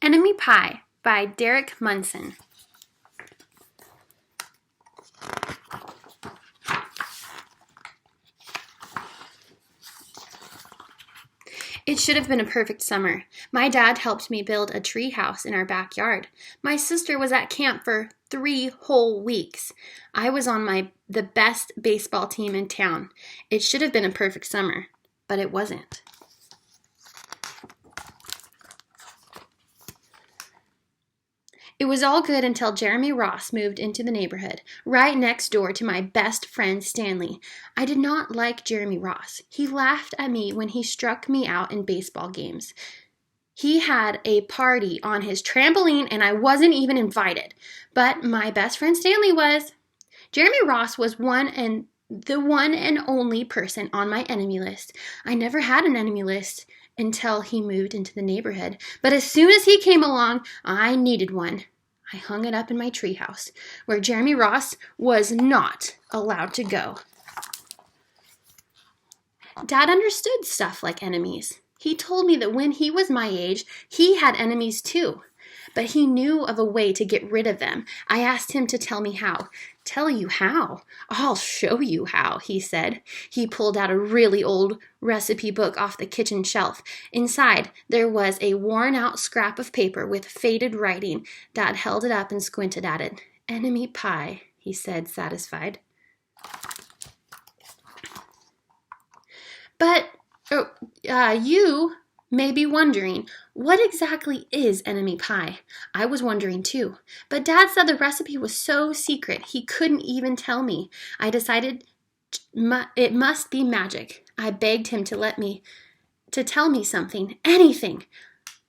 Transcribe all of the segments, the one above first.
Enemy Pie by Derek Munson. It should have been a perfect summer. My dad helped me build a tree house in our backyard. My sister was at camp for 3 whole weeks. I was on the best baseball team in town. It should have been a perfect summer, but it wasn't. It was all good until Jeremy Ross moved into the neighborhood, right next door to my best friend Stanley. I did not like Jeremy Ross. He laughed at me when he struck me out in baseball games. He had a party on his trampoline and I wasn't even invited. But my best friend Stanley was. Jeremy Ross was the one and only person on my enemy list. I never had an enemy list until he moved into the neighborhood. But as soon as he came along, I needed one. I hung it up in my treehouse, where Jeremy Ross was not allowed to go. Dad understood stuff like enemies. He told me that when he was my age, he had enemies too. But he knew of a way to get rid of them. I asked him to tell me how. Tell you how? I'll show you how, he said. He pulled out a really old recipe book off the kitchen shelf. Inside, there was a worn-out scrap of paper with faded writing. Dad held it up and squinted at it. Enemy pie, he said, satisfied. But you may be wondering, what exactly is enemy pie? I was wondering too, but Dad said the recipe was so secret he couldn't even tell me. I decided it must be magic. I begged him to tell me something, anything.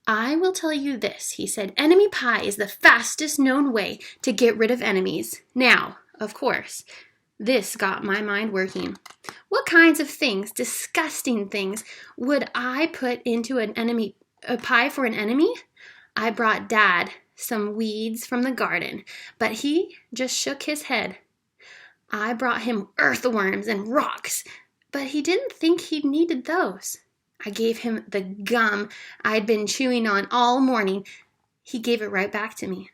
I will tell you this, he said. Enemy pie is the fastest known way to get rid of enemies. Now, of course, this got my mind working. What kinds of things, disgusting things, would I put into a pie for an enemy? I brought Dad some weeds from the garden, but he just shook his head. I brought him earthworms and rocks, but he didn't think he needed those. I gave him the gum I'd been chewing on all morning. He gave it right back to me.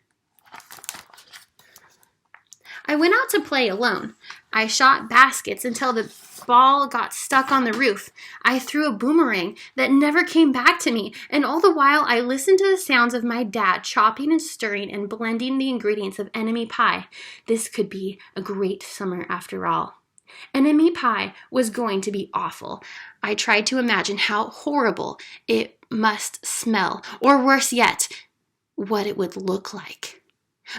I went out to play alone. I shot baskets until the ball got stuck on the roof. I threw a boomerang that never came back to me, and all the while I listened to the sounds of my dad chopping and stirring and blending the ingredients of enemy pie. This could be a great summer after all. Enemy pie was going to be awful. I tried to imagine how horrible it must smell, or worse yet, what it would look like.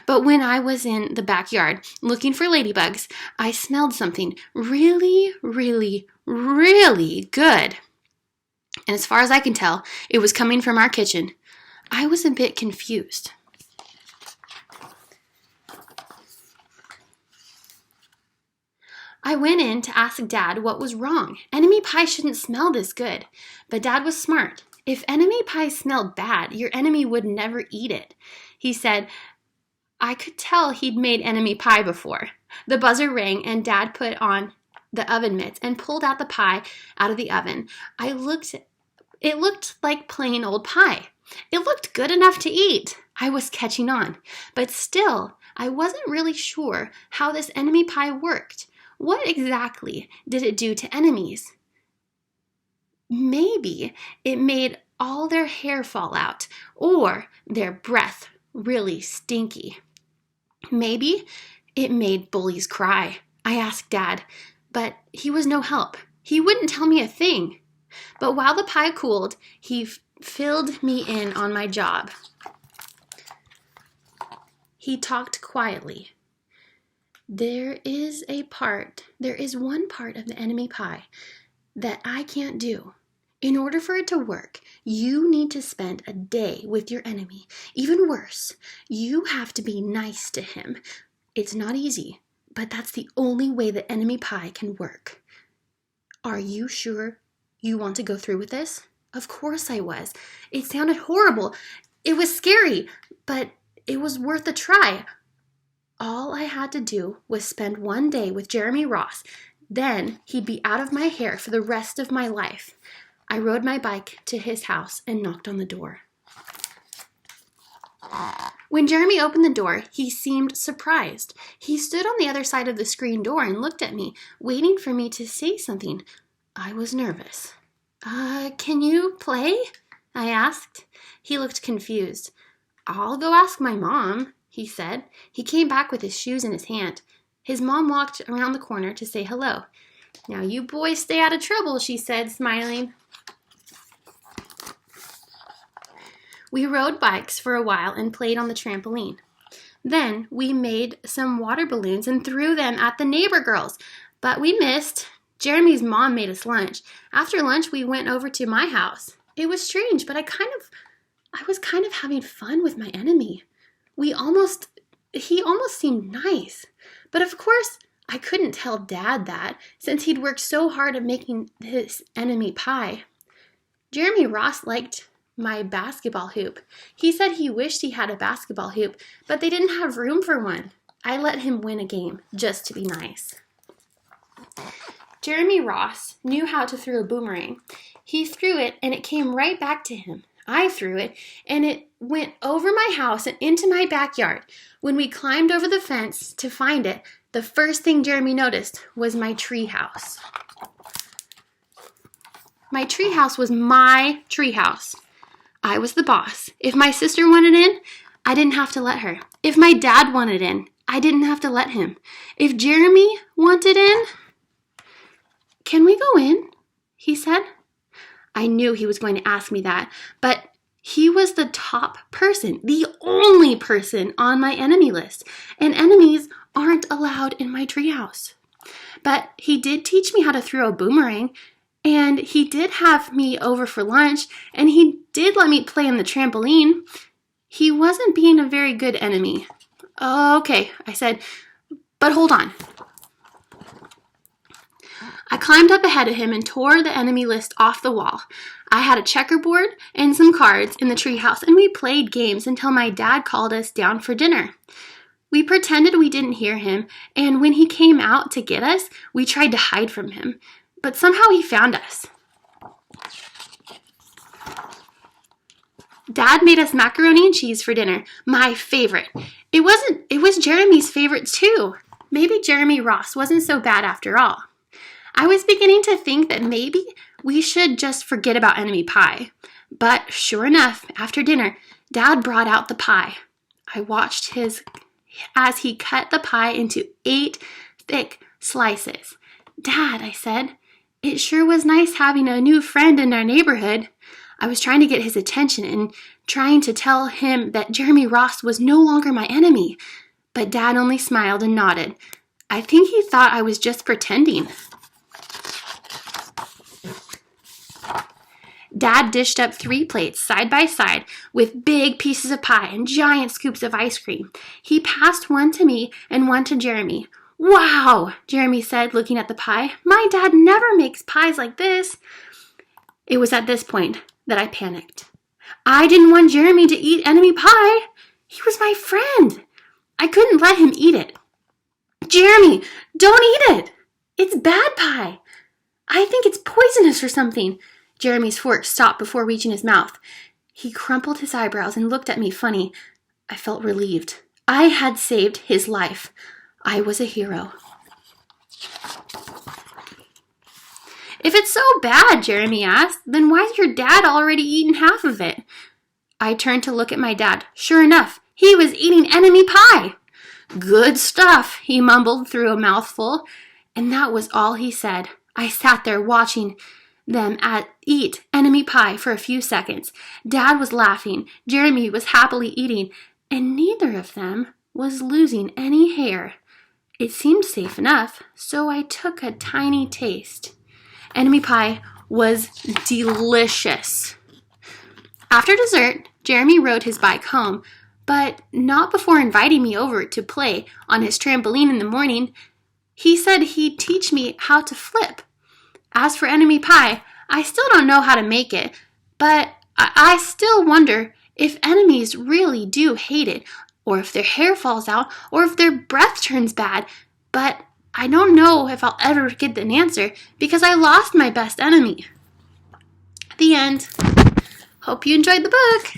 But when I was in the backyard looking for ladybugs, I smelled something really, really, really good. And as far as I can tell, it was coming from our kitchen. I was a bit confused. I went in to ask Dad what was wrong. Enemy pie shouldn't smell this good. But Dad was smart. If enemy pie smelled bad, your enemy would never eat it. He said, I could tell he'd made enemy pie before. The buzzer rang and Dad put on the oven mitts and pulled out the pie out of the oven. It looked like plain old pie. It looked good enough to eat. I was catching on. But still, I wasn't really sure how this enemy pie worked. What exactly did it do to enemies? Maybe it made all their hair fall out or their breath really stinky. Maybe it made bullies cry. I asked Dad, but he was no help. He wouldn't tell me a thing. But while the pie cooled, he filled me in on my job. He talked quietly. There is one part of the enemy pie that I can't do. In order for it to work, you need to spend a day with your enemy. Even worse, you have to be nice to him. It's not easy, but that's the only way the enemy pie can work. Are you sure you want to go through with this? Of course I was. It sounded horrible. It was scary, but it was worth a try. All I had to do was spend one day with Jeremy Ross. Then he'd be out of my hair for the rest of my life. I rode my bike to his house and knocked on the door. When Jeremy opened the door, he seemed surprised. He stood on the other side of the screen door and looked at me, waiting for me to say something. I was nervous. Can you play? I asked. He looked confused. I'll go ask my mom, he said. He came back with his shoes in his hand. His mom walked around the corner to say hello. Now you boys stay out of trouble, she said, smiling. We rode bikes for a while and played on the trampoline. Then we made some water balloons and threw them at the neighbor girls, but we missed. Jeremy's mom made us lunch. After lunch, we went over to my house. It was strange, but I was kind of having fun with my enemy. He almost seemed nice. But of course, I couldn't tell Dad that, since he'd worked so hard at making his enemy pie. Jeremy Ross liked my basketball hoop. He said he wished he had a basketball hoop, but they didn't have room for one. I let him win a game, just to be nice. Jeremy Ross knew how to throw a boomerang. He threw it, and it came right back to him. I threw it, and it went over my house and into my backyard. When we climbed over the fence to find it, the first thing Jeremy noticed was my treehouse. My treehouse was my treehouse. I was the boss. If my sister wanted in, I didn't have to let her. If my dad wanted in, I didn't have to let him. If Jeremy wanted in, "Can we go in?" he said. I knew he was going to ask me that, but he was the top person, the only person on my enemy list, and enemies aren't allowed in my treehouse. But he did teach me how to throw a boomerang, and he did have me over for lunch, and he did let me play on the trampoline. He wasn't being a very good enemy. "Okay," I said, "but hold on." I climbed up ahead of him and tore the enemy list off the wall. I had a checkerboard and some cards in the treehouse, and we played games until my dad called us down for dinner. We pretended we didn't hear him, and when he came out to get us, we tried to hide from him, but somehow he found us. Dad made us macaroni and cheese for dinner, my favorite. It was Jeremy's favorite too. Maybe Jeremy Ross wasn't so bad after all. I was beginning to think that maybe we should just forget about enemy pie. But sure enough, after dinner, Dad brought out the pie. I watched as he cut the pie into 8 thick slices. "Dad," I said, "it sure was nice having a new friend in our neighborhood." I was trying to get his attention and trying to tell him that Jeremy Ross was no longer my enemy. But Dad only smiled and nodded. I think he thought I was just pretending. Dad dished up 3 plates side by side with big pieces of pie and giant scoops of ice cream. He passed one to me and one to Jeremy. "Wow," Jeremy said, looking at the pie. "My dad never makes pies like this." It was at this point that I panicked. I didn't want Jeremy to eat enemy pie. He was my friend. I couldn't let him eat it. "Jeremy, don't eat it. It's bad pie. I think it's poisonous or something." Jeremy's fork stopped before reaching his mouth. He crumpled his eyebrows and looked at me funny. I felt relieved. I had saved his life. I was a hero. "If it's so bad," Jeremy asked, "then why's your dad already eaten half of it?" I turned to look at my dad. Sure enough, he was eating enemy pie. "Good stuff," he mumbled through a mouthful, and that was all he said. I sat there watching them eat enemy pie for a few seconds. Dad was laughing, Jeremy was happily eating, and neither of them was losing any hair. It seemed safe enough, so I took a tiny taste. Enemy pie was delicious. After dessert, Jeremy rode his bike home, but not before inviting me over to play on his trampoline in the morning. He said he'd teach me how to flip. As for enemy pie, I still don't know how to make it, but I still wonder if enemies really do hate it, or if their hair falls out, or if their breath turns bad, but I don't know if I'll ever get an answer because I lost my best enemy. The end. Hope you enjoyed the book.